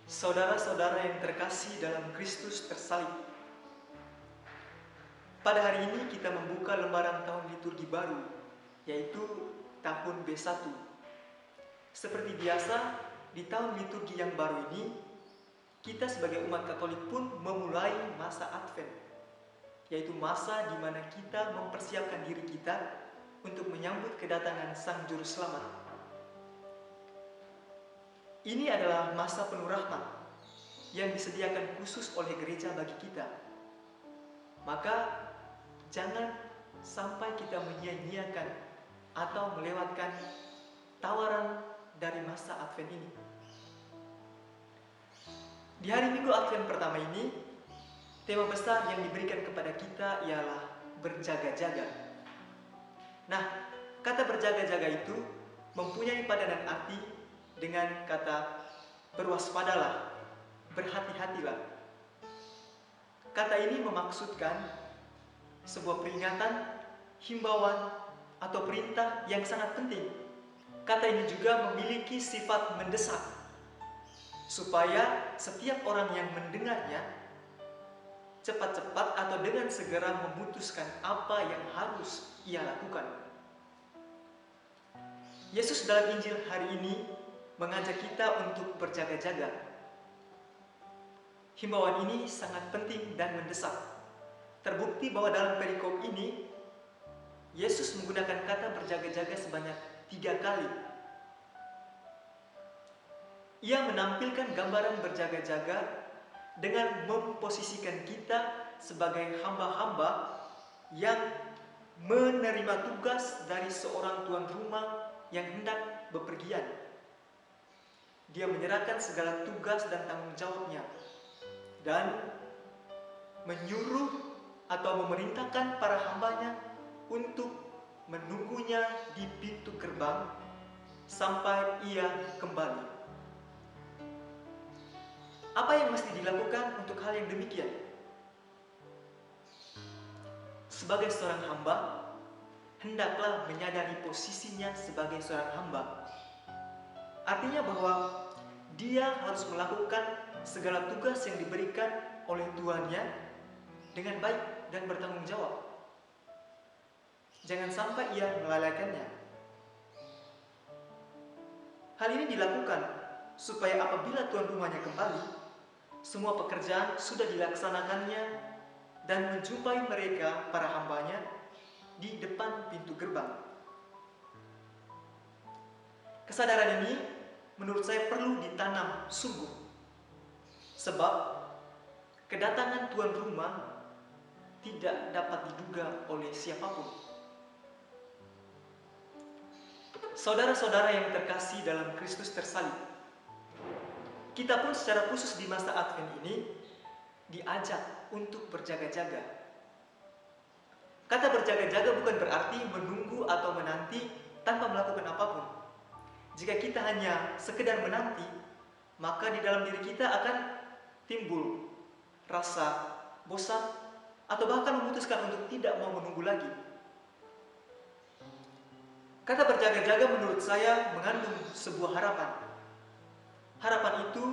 Saudara-saudara yang terkasih dalam Kristus tersalib, pada hari ini kita membuka lembaran tahun liturgi baru, yaitu tahun B1. Seperti biasa, di tahun liturgi yang baru ini, kita sebagai umat Katolik pun memulai masa Advent, yaitu masa di mana kita mempersiapkan diri kita untuk menyambut kedatangan Sang Juru Selamat. Ini adalah masa penuh rahmat yang disediakan khusus oleh gereja bagi kita. Maka jangan sampai kita menyia-nyiakan atau melewatkan tawaran dari masa Advent ini. Di hari Minggu Advent pertama ini, tema besar yang diberikan kepada kita ialah berjaga-jaga. Nah, kata berjaga-jaga itu mempunyai padanan arti dengan kata berwaspadalah, berhati-hatilah. Kata ini memaksudkan sebuah peringatan, himbauan, atau perintah yang sangat penting. Kata ini juga memiliki sifat mendesak, supaya setiap orang yang mendengarnya cepat-cepat atau dengan segera memutuskan apa yang harus ia lakukan. Yesus dalam Injil hari ini mengajak kita untuk berjaga-jaga. Himbauan ini sangat penting dan mendesak. Terbukti bahwa dalam perikop ini, Yesus menggunakan kata berjaga-jaga sebanyak 3 kali. Ia menampilkan gambaran berjaga-jaga dengan memposisikan kita sebagai hamba-hamba yang menerima tugas dari seorang tuan rumah yang hendak bepergian. Dia menyerahkan segala tugas dan tanggung jawabnya dan menyuruh atau memerintahkan para hambanya untuk menunggunya di pintu gerbang sampai ia kembali. Apa yang mesti dilakukan untuk hal yang demikian? Sebagai seorang hamba, hendaklah menyadari posisinya sebagai seorang hamba. Artinya bahwa dia harus melakukan segala tugas yang diberikan oleh tuannya dengan baik dan bertanggung jawab. Jangan sampai ia melalaikannya. Hal ini dilakukan supaya apabila tuan rumahnya kembali, semua pekerjaan sudah dilaksanakannya dan menjumpai mereka, para hambanya, di depan pintu gerbang. Kesadaran ini menurut saya perlu ditanam sungguh, sebab kedatangan tuan rumah tidak dapat diduga oleh siapapun. Saudara-saudara yang terkasih dalam Kristus tersalib, kita pun secara khusus di masa Advent ini diajak untuk berjaga-jaga. Kata berjaga-jaga bukan berarti menunggu atau menanti tanpa melakukan apapun. Jika kita hanya sekedar menanti, maka di dalam diri kita akan timbul rasa bosan atau bahkan memutuskan untuk tidak mau menunggu lagi. Kata berjaga-jaga menurut saya mengandung sebuah harapan. Harapan itu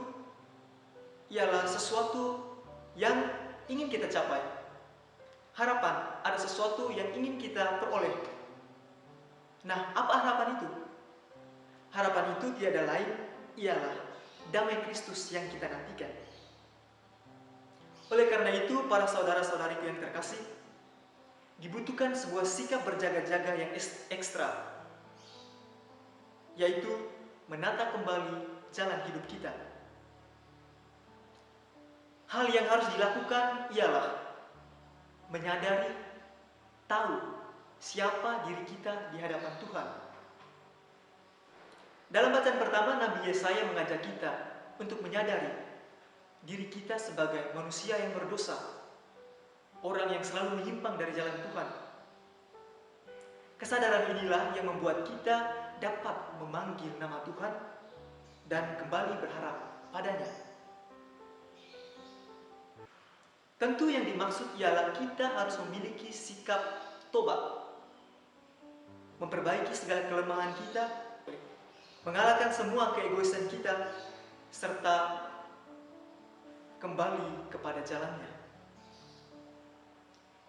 ialah sesuatu yang ingin kita capai. Harapan ada sesuatu yang ingin kita peroleh. Nah, apa harapan itu? Harapan itu tiada lain ialah damai Kristus yang kita nantikan. Oleh karena itu, para saudara-saudariku yang terkasih, dibutuhkan sebuah sikap berjaga-jaga yang ekstra, yaitu menata kembali jalan hidup kita. Hal yang harus dilakukan ialah menyadari, tahu siapa diri kita di hadapan Tuhan. Dalam bacaan pertama, Nabi Yesaya mengajak kita untuk menyadari diri kita sebagai manusia yang berdosa, orang yang selalu menyimpang dari jalan Tuhan. Kesadaran inilah yang membuat kita dapat memanggil nama Tuhan dan kembali berharap padanya. Tentu yang dimaksud ialah kita harus memiliki sikap tobat, memperbaiki segala kelemahan kita, mengalahkan semua keegoisan kita, serta kembali kepada jalannya.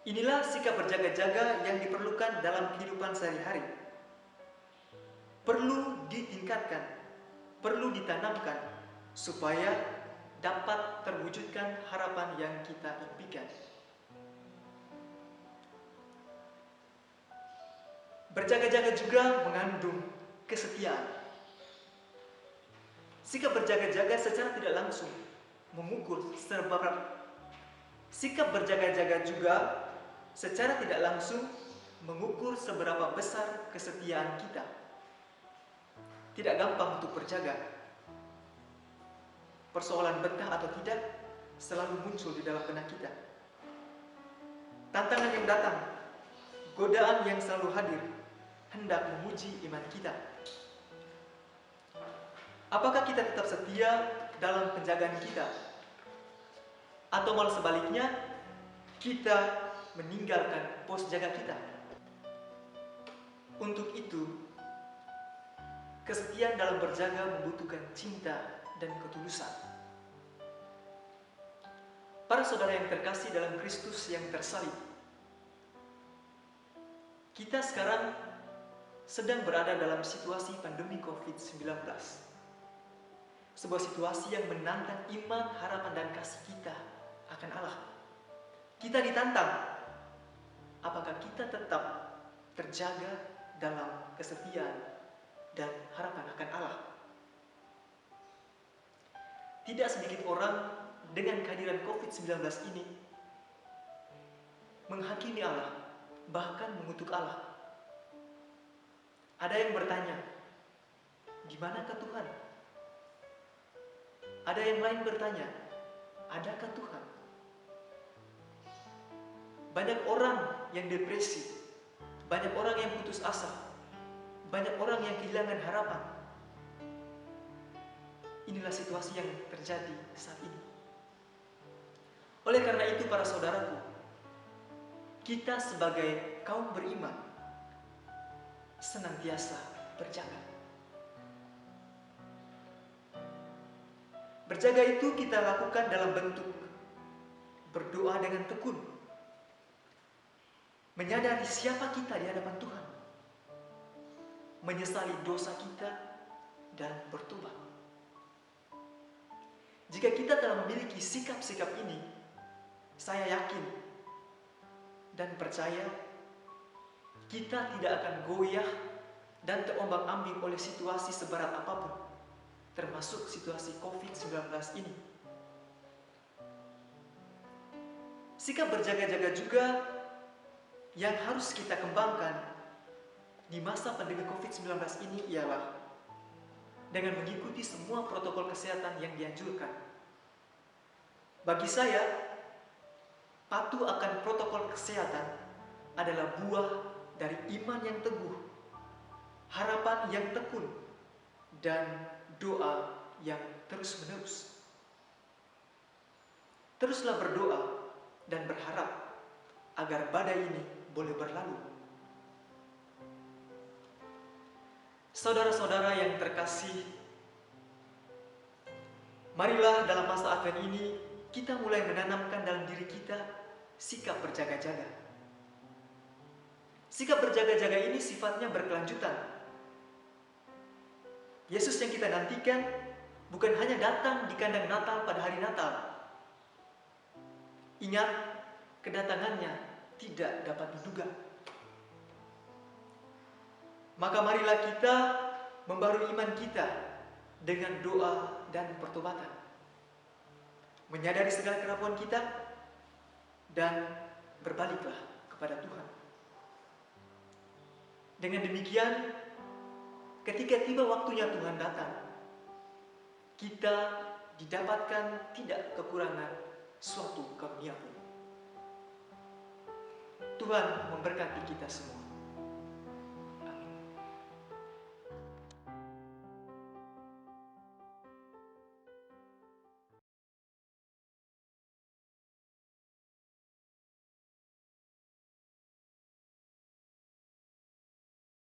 Inilah sikap berjaga-jaga yang diperlukan dalam kehidupan sehari-hari. Perlu ditingkatkan, perlu ditanamkan, supaya dapat terwujudkan harapan yang kita impikan. Berjaga-jaga juga mengandung kesetiaan. Sikap berjaga-jaga secara tidak langsung mengukur sikap berjaga-jaga juga secara tidak langsung mengukur seberapa besar kesetiaan kita. Tidak gampang untuk berjaga. Persoalan betah atau tidak selalu muncul di dalam benak kita. Tantangan yang datang, godaan yang selalu hadir, hendak menguji iman kita. Apakah kita tetap setia dalam penjagaan kita? Atau malah sebaliknya, kita meninggalkan pos jaga kita? Untuk itu, kesetiaan dalam berjaga membutuhkan cinta dan ketulusan. Para saudara yang terkasih dalam Kristus yang tersalib, kita sekarang sedang berada dalam situasi pandemi COVID-19. Sebuah situasi yang menantang iman, harapan, dan kasih kita akan Allah. Kita ditantang, apakah kita tetap terjaga dalam kesetiaan dan harapan akan Allah. Tidak sedikit orang dengan kehadiran COVID-19 ini menghakimi Allah, bahkan mengutuk Allah. Ada yang bertanya, di manakah Tuhan? Ada yang lain bertanya, adakah Tuhan? Banyak orang yang depresi, banyak orang yang putus asa, banyak orang yang kehilangan harapan. Inilah situasi yang terjadi saat ini. Oleh karena itu, para saudaraku, kita sebagai kaum beriman senantiasa berjaga. Berjaga itu kita lakukan dalam bentuk berdoa dengan tekun, menyadari siapa kita di hadapan Tuhan, menyesali dosa kita, dan bertobat. Jika kita telah memiliki sikap-sikap ini, saya yakin dan percaya kita tidak akan goyah dan terombang-ambing oleh situasi seberat apapun, termasuk situasi COVID-19 ini. Sikap berjaga-jaga juga yang harus kita kembangkan di masa pandemi COVID-19 ini ialah dengan mengikuti semua protokol kesehatan yang dianjurkan. Bagi saya, patuh akan protokol kesehatan adalah buah dari iman yang teguh, harapan yang tekun, dan doa yang terus-menerus. Teruslah berdoa dan berharap agar badai ini boleh berlalu. Saudara-saudara yang terkasih, marilah dalam masa Advent ini kita mulai menanamkan dalam diri kita sikap berjaga-jaga. Sikap berjaga-jaga ini sifatnya berkelanjutan. Yesus yang kita nantikan bukan hanya datang di kandang Natal pada hari Natal. Ingat, kedatangannya tidak dapat diduga. Maka marilah kita membarui iman kita dengan doa dan pertobatan, menyadari segala kerapuan kita, dan berbaliklah kepada Tuhan. Dengan demikian, ketika tiba waktunya Tuhan datang, kita didapatkan tidak kekurangan suatu karunia pun. Tuhan memberkati kita semua.